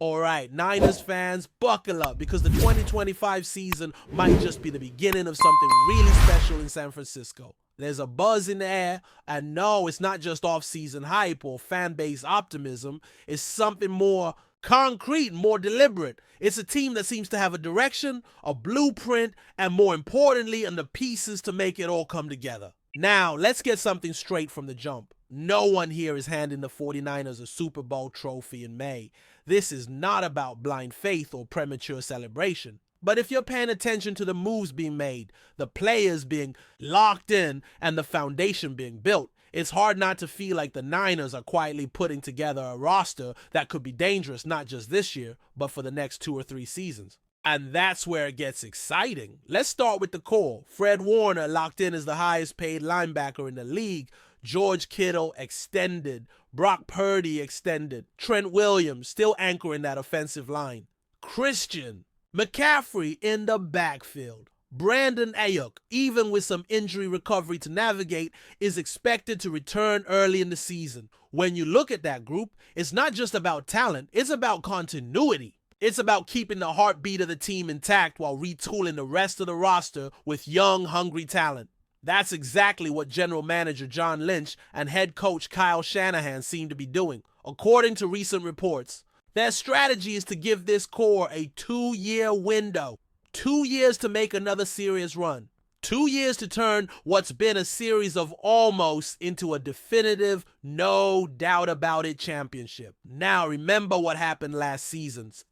All right, Niners fans, buckle up because the 2025 season might just be the beginning of something really special in San Francisco. There's a buzz in the air, and no, it's not just off-season hype or fan-base optimism. It's something more concrete, more deliberate. It's a team that seems to have a direction, a blueprint, and more importantly, and the pieces to make it all come together. Now, let's get something straight from the jump. No one here is handing the 49ers a Super Bowl trophy in May. This is not about blind faith or premature celebration. But if you're paying attention to the moves being made, the players being locked in, and the foundation being built, it's hard not to feel like the Niners are quietly putting together a roster that could be dangerous not just this year, but for the next 2 or 3 seasons. And that's where it gets exciting. Let's start with the core. Fred Warner locked in as the highest paid linebacker in the league. George Kittle extended. Brock Purdy extended. Trent Williams still anchoring that offensive line. Christian McCaffrey in the backfield. Brandon Ayuk, even with some injury recovery to navigate, is expected to return early in the season. When you look at that group, it's not just about talent, it's about continuity. It's about keeping the heartbeat of the team intact while retooling the rest of the roster with young, hungry talent. That's exactly what General Manager John Lynch and head coach Kyle Shanahan seem to be doing. According to recent reports, their strategy is to give this core a 2-year window. 2 years to make another serious run. 2 years to turn what's been a series of almost into a definitive, no doubt about it championship. Now remember what happened last season's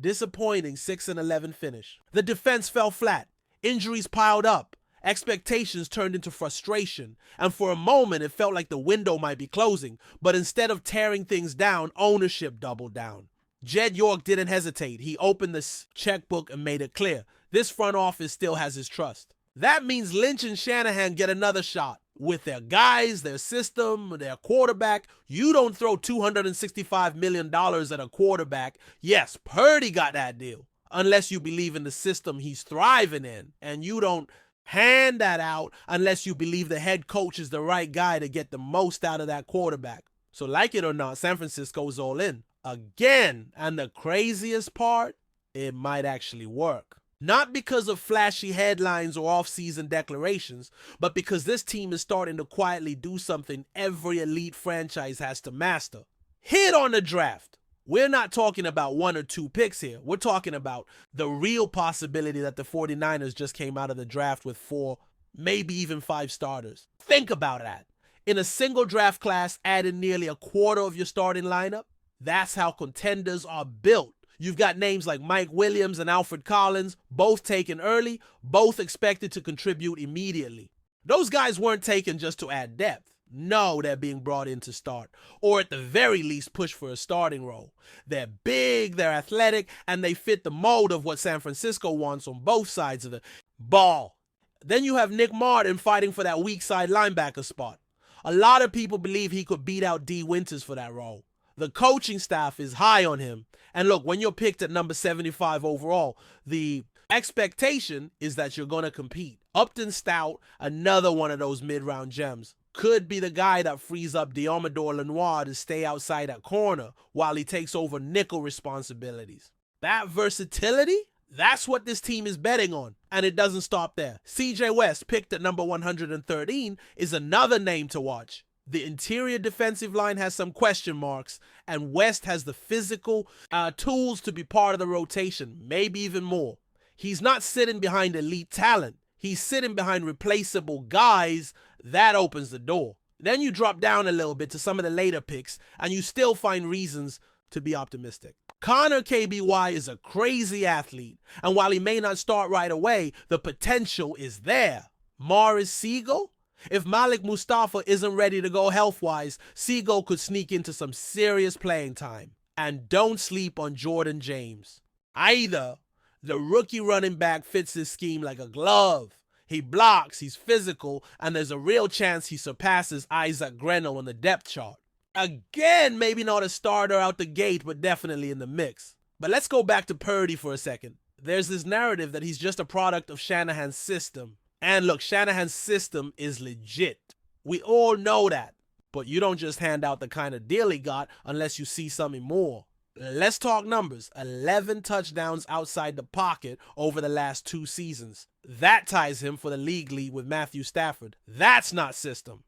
disappointing 6-11 finish. The defense fell flat. Injuries piled up. Expectations turned into frustration, and for a moment it felt like the window might be closing, but instead of tearing things down, ownership doubled down. Jed York didn't hesitate. He opened the checkbook and made it clear. This front office still has his trust. That means Lynch and Shanahan get another shot. With their guys, their system, their quarterback, you don't throw $265 million at a quarterback. Yes, Purdy got that deal. Unless you believe in the system he's thriving in, and you don't hand that out unless you believe the head coach is the right guy to get the most out of that quarterback. So like it or not, San Francisco's all in. Again, and the craziest part, it might actually work. Not because of flashy headlines or off-season declarations, but because this team is starting to quietly do something every elite franchise has to master. Hit on the draft. We're not talking about 1 or 2 picks here. We're talking about the real possibility that the 49ers just came out of the draft with 4, maybe even 5 starters. Think about that. In a single draft class, adding nearly a quarter of your starting lineup. That's how contenders are built. You've got names like Mike Williams and Alfred Collins, both taken early, both expected to contribute immediately. Those guys weren't taken just to add depth. No, they're being brought in to start, or at the very least push for a starting role. They're big, they're athletic, and they fit the mold of what San Francisco wants on both sides of the ball. Then you have Nick Martin fighting for that weak side linebacker spot. A lot of people believe he could beat out D. Winters for that role. The coaching staff is high on him. And look, when you're picked at number 75 overall, the expectation is that you're going to compete. Upton Stout, another one of those mid-round gems, could be the guy that frees up Diomedor Lenoir to stay outside at corner while he takes over nickel responsibilities. That versatility, that's what this team is betting on. And it doesn't stop there. CJ West, picked at number 113, is another name to watch. The interior defensive line has some question marks, and West has the physical tools to be part of the rotation, maybe even more. He's not sitting behind elite talent. He's sitting behind replaceable guys. That opens the door. Then you drop down a little bit to some of the later picks, and you still find reasons to be optimistic. Connor KBY is a crazy athlete, and while he may not start right away, the potential is there. Morris Siegel? If Malik Mustafa isn't ready to go health-wise, Siegel could sneak into some serious playing time. And don't sleep on Jordan James. Either the rookie running back fits this scheme like a glove. He blocks, he's physical, and there's a real chance he surpasses Isaac Grenell on the depth chart. Again, maybe not a starter out the gate, but definitely in the mix. But let's go back to Purdy for a second. There's this narrative that he's just a product of Shanahan's system. And look, Shanahan's system is legit. We all know that. But you don't just hand out the kind of deal he got unless you see something more. Let's talk numbers. 11 touchdowns outside the pocket over the last 2 seasons. That ties him for the league lead with Matthew Stafford. That's not system.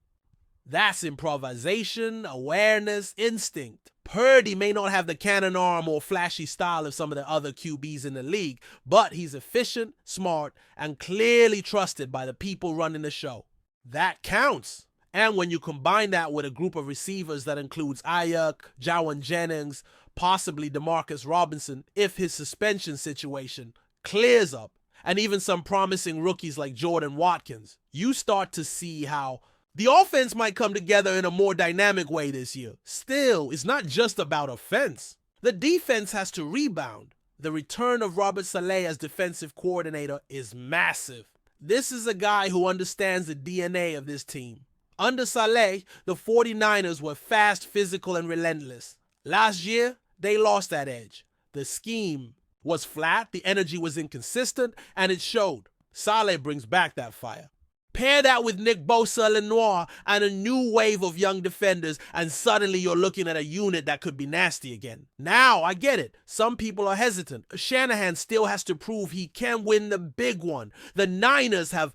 That's improvisation, awareness, instinct. Purdy may not have the cannon arm or flashy style of some of the other QBs in the league, but he's efficient, smart, and clearly trusted by the people running the show. That counts. And when you combine that with a group of receivers that includes Ayuk, Jawan Jennings, possibly Demarcus Robinson, if his suspension situation clears up, and even some promising rookies like Jordan Watkins, you start to see how the offense might come together in a more dynamic way this year. Still, it's not just about offense. The defense has to rebound. The return of Robert Saleh as defensive coordinator is massive. This is a guy who understands the DNA of this team. Under Saleh, the 49ers were fast, physical, and relentless. Last year, they lost that edge. The scheme was flat, the energy was inconsistent, and it showed. Saleh brings back that fire. Pair that with Nick Bosa, Lenoir, and a new wave of young defenders, and suddenly you're looking at a unit that could be nasty again. Now, I get it. Some people are hesitant. Shanahan still has to prove he can win the big one. The Niners have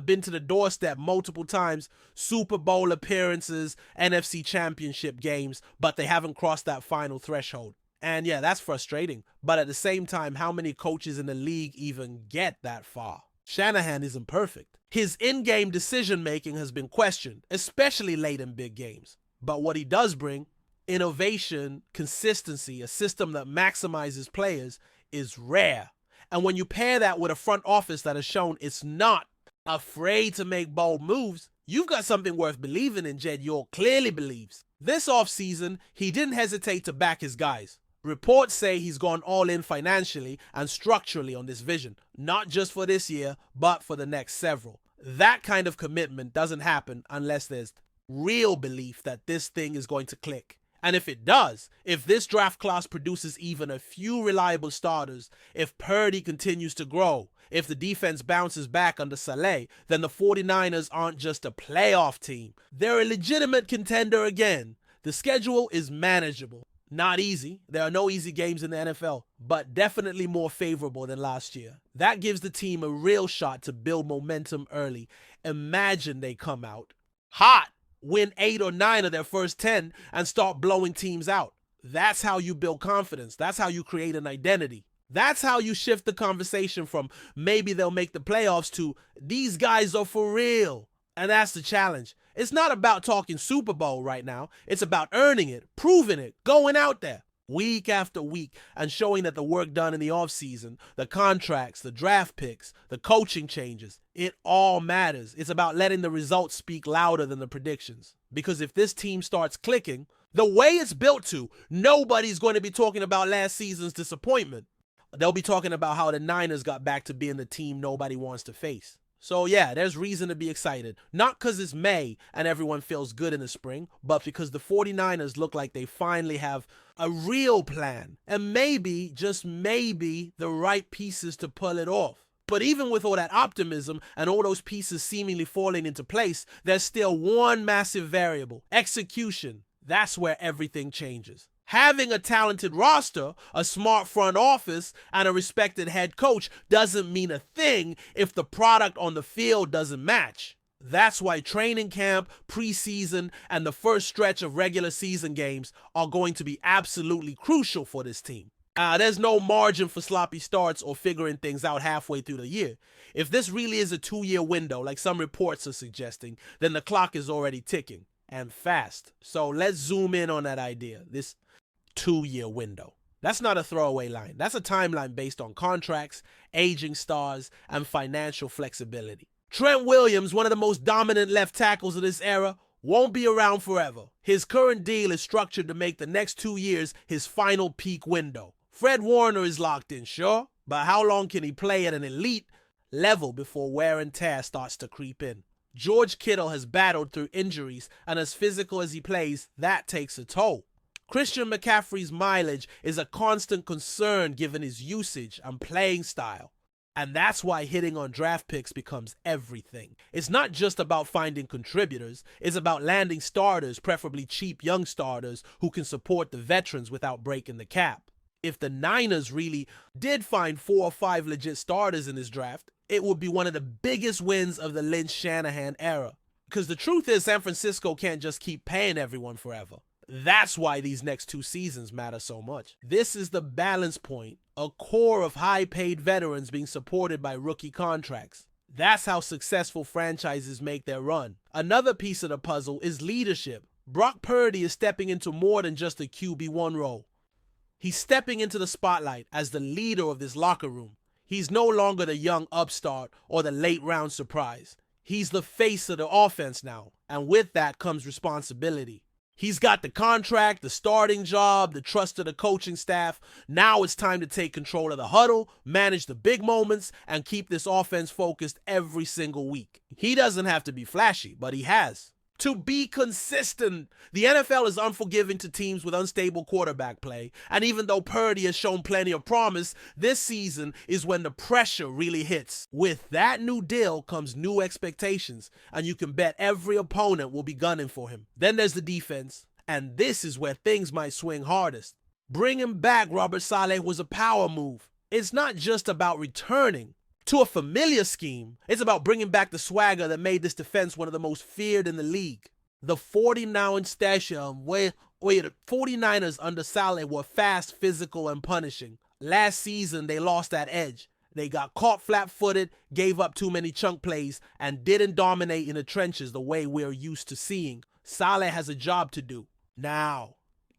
been to the doorstep multiple times, Super Bowl appearances, NFC Championship games, but they haven't crossed that final threshold. And yeah, that's frustrating. But at the same time, how many coaches in the league even get that far? Shanahan isn't perfect. His in-game decision-making has been questioned, especially late in big games. But what he does bring, innovation, consistency, a system that maximizes players, is rare. And when you pair that with a front office that has shown it's not afraid to make bold moves, you've got something worth believing in. Jed York clearly believes. This offseason, he didn't hesitate to back his guys. Reports say he's gone all in financially and structurally on this vision, not just for this year, but for the next several. That kind of commitment doesn't happen unless there's real belief that this thing is going to click. And if it does, if this draft class produces even a few reliable starters, if Purdy continues to grow, if the defense bounces back under Saleh, then the 49ers aren't just a playoff team. They're a legitimate contender again. The schedule is manageable. Not easy. There are no easy games in the NFL, but definitely more favorable than last year. That gives the team a real shot to build momentum early. Imagine they come out hot, win 8 or 9 of their first 10, and start blowing teams out. That's how you build confidence. That's how you create an identity. That's how you shift the conversation from maybe they'll make the playoffs to these guys are for real. And that's the challenge. It's not about talking Super Bowl right now. It's about earning it, proving it, going out there week after week and showing that the work done in the offseason, the contracts, the draft picks, the coaching changes, it all matters. It's about letting the results speak louder than the predictions. Because if this team starts clicking, the way it's built to, nobody's going to be talking about last season's disappointment. They'll be talking about how the Niners got back to being the team nobody wants to face. So yeah, there's reason to be excited. Not because it's May and everyone feels good in the spring, but because the 49ers look like they finally have a real plan. And maybe, just maybe, the right pieces to pull it off. But even with all that optimism and all those pieces seemingly falling into place, there's still one massive variable: execution. That's where everything changes. Having a talented roster, a smart front office, and a respected head coach doesn't mean a thing if the product on the field doesn't match. That's why training camp, preseason, and the first stretch of regular season games are going to be absolutely crucial for this team. There's no margin for sloppy starts or figuring things out halfway through the year. If this really is a 2-year window, like some reports are suggesting, then the clock is already ticking, and fast. So let's zoom in on that idea. This 2-year window. That's not a throwaway line. That's a timeline based on contracts, aging stars, and financial flexibility. Trent Williams, one of the most dominant left tackles of this era, won't be around forever. His current deal is structured to make the next 2 years his final peak window. Fred Warner is locked in, sure, but how long can he play at an elite level before wear and tear starts to creep in? George Kittle has battled through injuries, and as physical as he plays, that takes a toll. Christian McCaffrey's mileage is a constant concern given his usage and playing style. And that's why hitting on draft picks becomes everything. It's not just about finding contributors, it's about landing starters, preferably cheap young starters, who can support the veterans without breaking the cap. If the Niners really did find 4 or 5 legit starters in this draft, it would be one of the biggest wins of the Lynch-Shanahan era. Because the truth is, San Francisco can't just keep paying everyone forever. That's why these next 2 seasons matter so much. This is the balance point, a core of high-paid veterans being supported by rookie contracts. That's how successful franchises make their run. Another piece of the puzzle is leadership. Brock Purdy is stepping into more than just a QB1 role. He's stepping into the spotlight as the leader of this locker room. He's no longer the young upstart or the late-round surprise. He's the face of the offense now, and with that comes responsibility. He's got the contract, the starting job, the trust of the coaching staff. Now it's time to take control of the huddle, manage the big moments, and keep this offense focused every single week. He doesn't have to be flashy, but he has to be consistent. The NFL is unforgiving to teams with unstable quarterback play, and even though Purdy has shown plenty of promise, this season is when the pressure really hits. With that new deal comes new expectations, and you can bet every opponent will be gunning for him. Then there's the defense, and this is where things might swing hardest. Bringing back Robert Saleh was a power move. It's not just about returning to a familiar scheme, it's about bringing back the swagger that made this defense one of the most feared in the league. The 49 station where the 49ers under Saleh were fast, physical, and punishing. Last season, they lost that edge. They got caught flat-footed, gave up too many chunk plays, and didn't dominate in the trenches the way we're used to seeing. Saleh has a job to do. Now,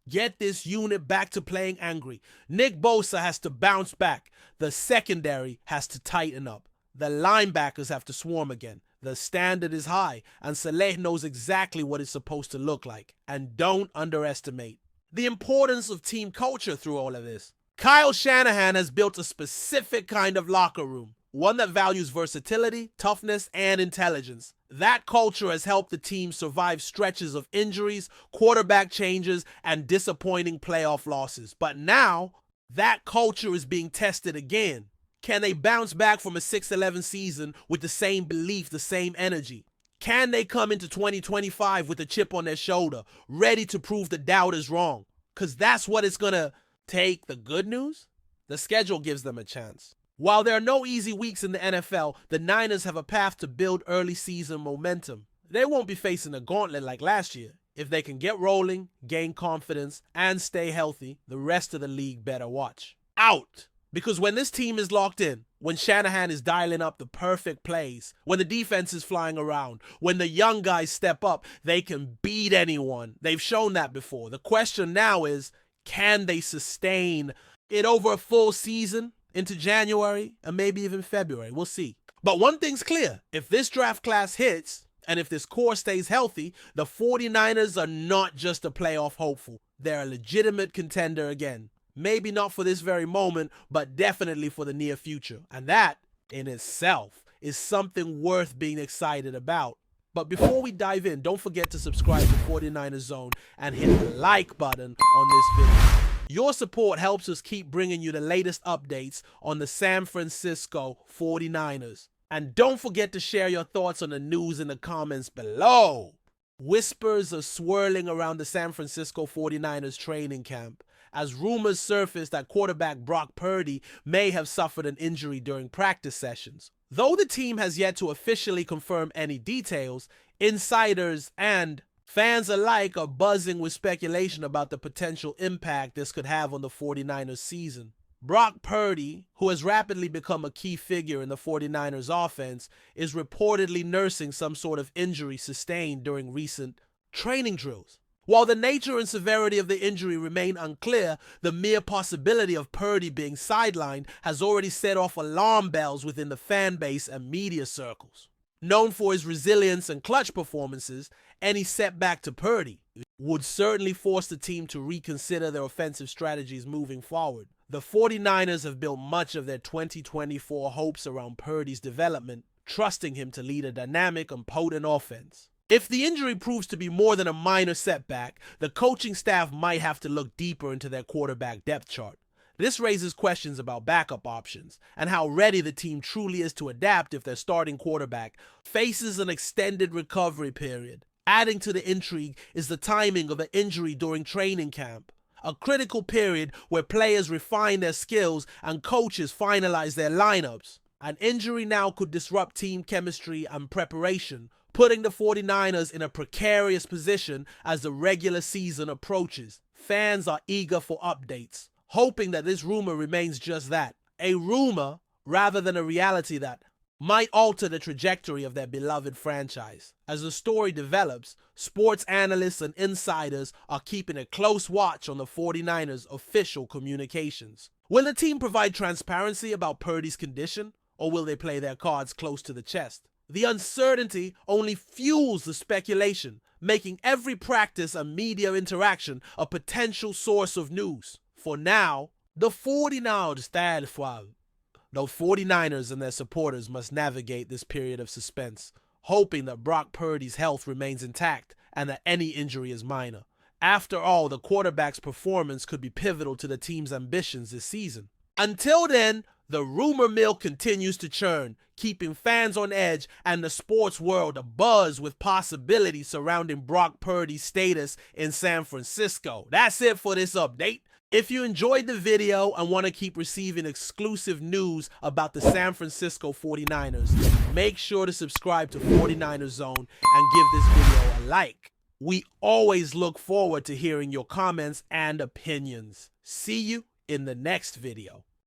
get this unit back to playing angry. Nick Bosa has to bounce back. The secondary has to tighten up. The linebackers have to swarm again. The standard is high, and Saleh knows exactly what it's supposed to look like. And don't underestimate the importance of team culture through all of this. Kyle Shanahan has built a specific kind of locker room, one that values versatility, toughness, and intelligence. That culture has helped the team survive stretches of injuries, quarterback changes, and disappointing playoff losses. But now, that culture is being tested again. Can they bounce back from a 6-11 season with the same belief, the same energy? Can they come into 2025 with a chip on their shoulder, ready to prove the doubters wrong? Because that's what it's going to take. The good news? The schedule gives them a chance. While there are no easy weeks in the NFL, the Niners have a path to build early season momentum. They won't be facing a gauntlet like last year. If they can get rolling, gain confidence, and stay healthy, the rest of the league better watch out. Because when this team is locked in, when Shanahan is dialing up the perfect plays, when the defense is flying around, when the young guys step up, they can beat anyone. They've shown that before. The question now is, can they sustain it over a full season into January and maybe even February? We'll see. But one thing's clear. If this draft class hits, and if this core stays healthy, the 49ers are not just a playoff hopeful. They're a legitimate contender again. Maybe not for this very moment, but definitely for the near future. And that, in itself, is something worth being excited about. But before we dive in, don't forget to subscribe to 49ers Zone and hit the like button on this video. Your support helps us keep bringing you the latest updates on the San Francisco 49ers. And don't forget to share your thoughts on the news in the comments below. Whispers are swirling around the San Francisco 49ers training camp as rumors surface that quarterback Brock Purdy may have suffered an injury during practice sessions. Though the team has yet to officially confirm any details, insiders and fans alike are buzzing with speculation about the potential impact this could have on the 49ers season. Brock Purdy, who has rapidly become a key figure in the 49ers offense, is reportedly nursing some sort of injury sustained during recent training drills. While the nature and severity of the injury remain unclear, the mere possibility of Purdy being sidelined has already set off alarm bells within the fan base and media circles. Known for his resilience and clutch performances, any setback to Purdy would certainly force the team to reconsider their offensive strategies moving forward. The 49ers have built much of their 2024 hopes around Purdy's development, trusting him to lead a dynamic and potent offense. If the injury proves to be more than a minor setback, the coaching staff might have to look deeper into their quarterback depth chart. This raises questions about backup options and how ready the team truly is to adapt if their starting quarterback faces an extended recovery period. Adding to the intrigue is the timing of an injury during training camp, a critical period where players refine their skills and coaches finalize their lineups. An injury now could disrupt team chemistry and preparation, putting the 49ers in a precarious position as the regular season approaches. Fans are eager for updates, hoping that this rumor remains just that, a rumor rather than a reality that might alter the trajectory of their beloved franchise. As the story develops, sports analysts and insiders are keeping a close watch on the 49ers' official communications. Will the team provide transparency about Purdy's condition, or will they play their cards close to the chest? The uncertainty only fuels the speculation, making every practice and media interaction a potential source of news. For now, the 49ers and their supporters must navigate this period of suspense, hoping that Brock Purdy's health remains intact and that any injury is minor. After all, the quarterback's performance could be pivotal to the team's ambitions this season. Until then, the rumor mill continues to churn, keeping fans on edge and the sports world abuzz with possibilities surrounding Brock Purdy's status in San Francisco. That's it for this update. If you enjoyed the video and want to keep receiving exclusive news about the San Francisco 49ers, make sure to subscribe to 49ers Zone and give this video a like. We always look forward to hearing your comments and opinions. See you in the next video.